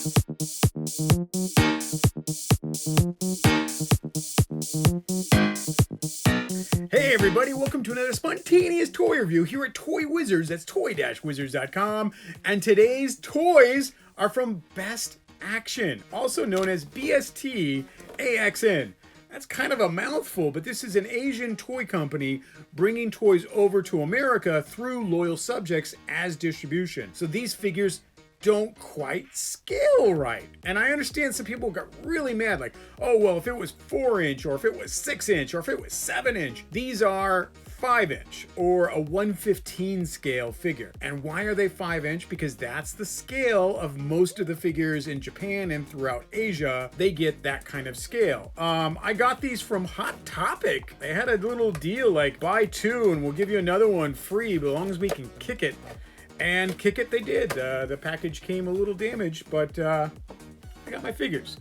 Hey everybody, welcome to another spontaneous toy review here at Toy Wizards. That's toy-wizards.com. And today's toys are from BSTAXN, also known as BSTAXN. That's kind of a mouthful, but this is an Asian toy company bringing toys over to America through loyal subjects as distribution. So these figures don't quite scale right. And I understand some people got really mad, like, oh, well, if it was 4-inch, or if it was 6-inch, or if it was 7-inch. These are 5-inch, or a 1/15 scale figure. And why are they 5-inch? Because that's the scale of most of the figures in Japan and throughout Asia. They get that kind of scale. I got these from Hot Topic. They had a little deal like buy 2 and we'll give you another one free, but as long as we can kick it. And kick it they did. The package came a little damaged, but I got my figures.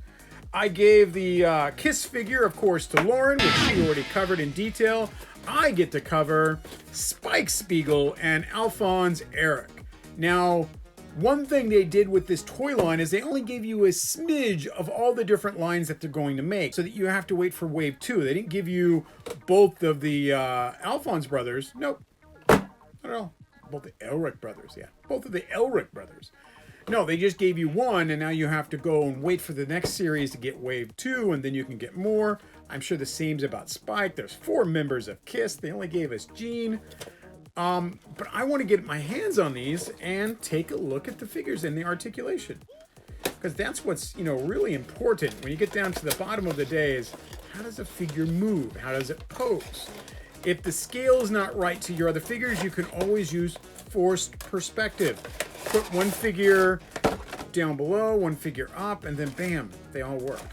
I gave the Kiss figure, of course, to Loryn, which she already covered in detail. I get to cover Spike Spiegel and Alphonse Elric. Now, one thing they did with this toy line is they only gave you a smidge of all the different lines that they're going to make, so that you have to wait for wave 2. They didn't give you both of the Alphonse brothers. Nope. Not at all. Both the Elric brothers, yeah. Both of the Elric brothers. No, they just gave you one, and now you have to go and wait for the next series to get wave 2, and then you can get more. I'm sure the same's about Spike. There's 4 members of Kiss. They only gave us Gene. But I want to get my hands on these and take a look at the figures and the articulation. Because that's what's, really important when you get down to the bottom of the day is, how does a figure move? How does it pose? If the scale is not right to your other figures, you can always use forced perspective. Put one figure down below, one figure up, and then bam, they all work.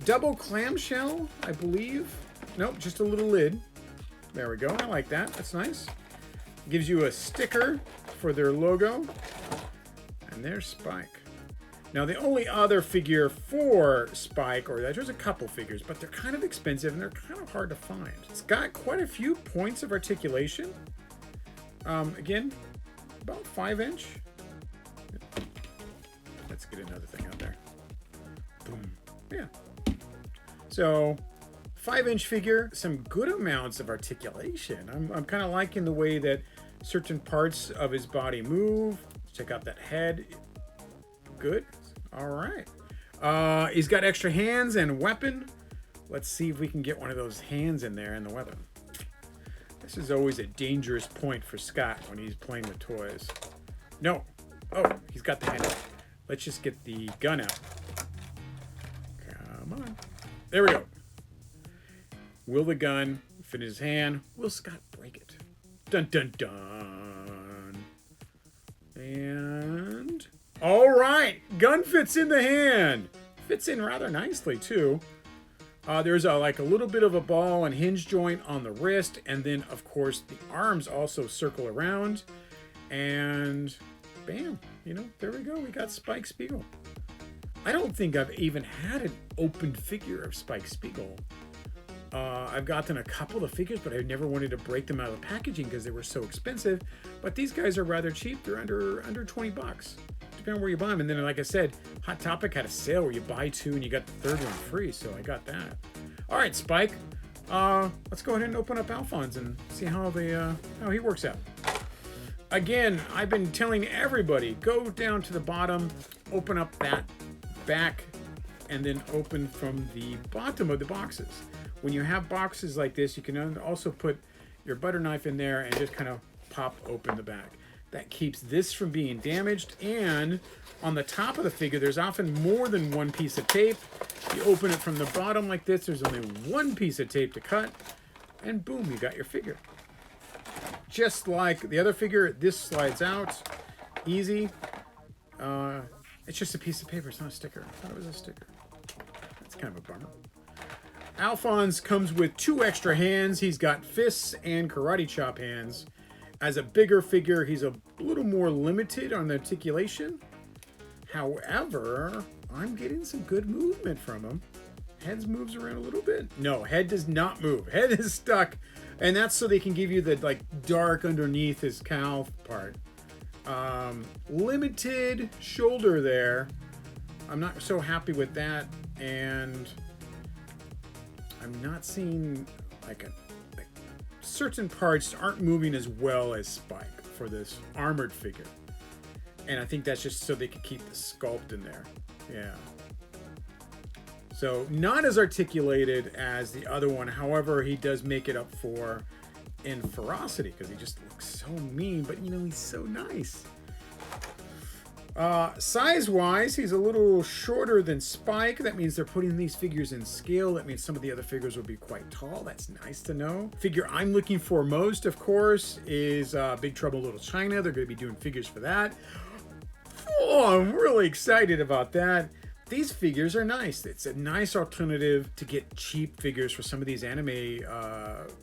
Double clamshell, I believe. Nope, just a little lid. There we go, I like that, that's nice. Gives you a sticker for their logo. And there's Spike. Now, the only other figure for Spike, or there's a couple figures, but they're kind of expensive and they're kind of hard to find. It's got quite a few points of articulation. Again, about 5-inch. Let's get another thing out there. Boom. Yeah. So, 5-inch figure, some good amounts of articulation. I'm kind of liking the way that certain parts of his body move. Check out that head. Good. All right. He's got extra hands and weapon. Let's see if we can get one of those hands in there and the weapon. This is always a dangerous point for Scott when he's playing with toys. No. Oh, he's got the hand. Let's just get the gun out. Come on. There we go. Will the gun fit in his hand? Will Scott break it? Dun, dun, dun. And... all right, gun fits in the hand. Fits in rather nicely too. There's like a little bit of a ball and hinge joint on the wrist, and then of course the arms also circle around, and bam, there we go. We got Spike Spiegel. I don't think I've even had an opened figure of Spike Spiegel. I've gotten a couple of figures, but I never wanted to break them out of the packaging because they were so expensive. But these guys are rather cheap. They're under 20 bucks. Depending on where you buy them. And then, like I said, Hot Topic had a sale where you buy 2 and you got the third one free. So I got that. All right, Spike. Let's go ahead and open up Alphonse and see how he works out. Again, I've been telling everybody, go down to the bottom, open up that back, and then open from the bottom of the boxes. When you have boxes like this, you can also put your butter knife in there and just kind of pop open the back. That keeps this from being damaged, and on the top of the figure, there's often more than one piece of tape. You open it from the bottom like this, there's only one piece of tape to cut, and boom, you got your figure. Just like the other figure, this slides out, easy. It's just a piece of paper, it's not a sticker. I thought it was a sticker. That's kind of a bummer. Alphonse comes with 2 extra hands. He's got fists and karate chop hands. As a bigger figure, he's a little more limited on the articulation. However, I'm getting some good movement from him. Head moves around a little bit. No, head does not move. Head is stuck. And that's so they can give you the dark underneath his cowl part. Limited shoulder there. I'm not so happy with that, and I'm not seeing like certain parts aren't moving as well as Spike for this armored figure. And I think that's just so they could keep the sculpt in there. Yeah. So not as articulated as the other one. However, he does make it up for in ferocity because he just looks so mean, but you know, he's so nice. Size-wise, he's a little shorter than Spike. That means they're putting these figures in scale. That means some of the other figures will be quite tall. That's nice to know. Figure I'm looking for most, of course, is Big Trouble in Little China. They're going to be doing figures for that. Oh, I'm really excited about that. These figures are nice. It's a nice alternative to get cheap figures for some of these anime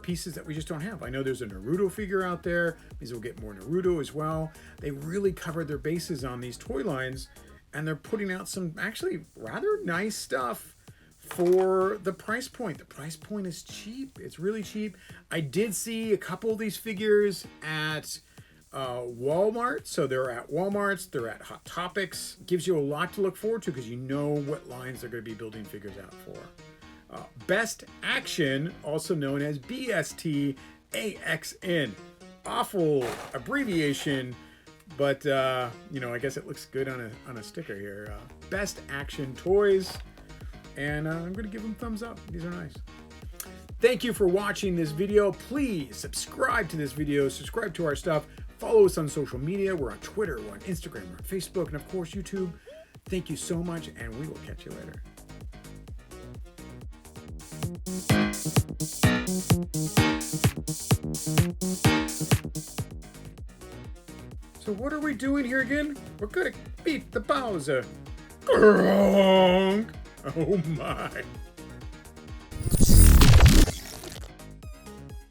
pieces that we just don't have. I know there's a Naruto figure out there. Means we'll get more Naruto as well. They really covered their bases on these toy lines, and they're putting out some actually rather nice stuff for the price point. The price point is cheap. It's really cheap. I did see a couple of these figures at Walmart. So they're at Walmart's, they're at Hot Topics. Gives you a lot to look forward to because you know what lines they're going to be building figures out for. Best Action, also known as BSTAXN. Awful abbreviation, but you know, I guess it looks good on a sticker here. Best Action toys, and I'm going to give them thumbs up. These are nice. Thank you for watching this video. Please subscribe to this video, subscribe to our stuff. Follow us on social media. We're on Twitter, we're on Instagram, we're on Facebook, and of course YouTube. Thank you so much, and we will catch you later. So what are we doing here again? We're gonna beat the Bowser. Grrrr! Oh my.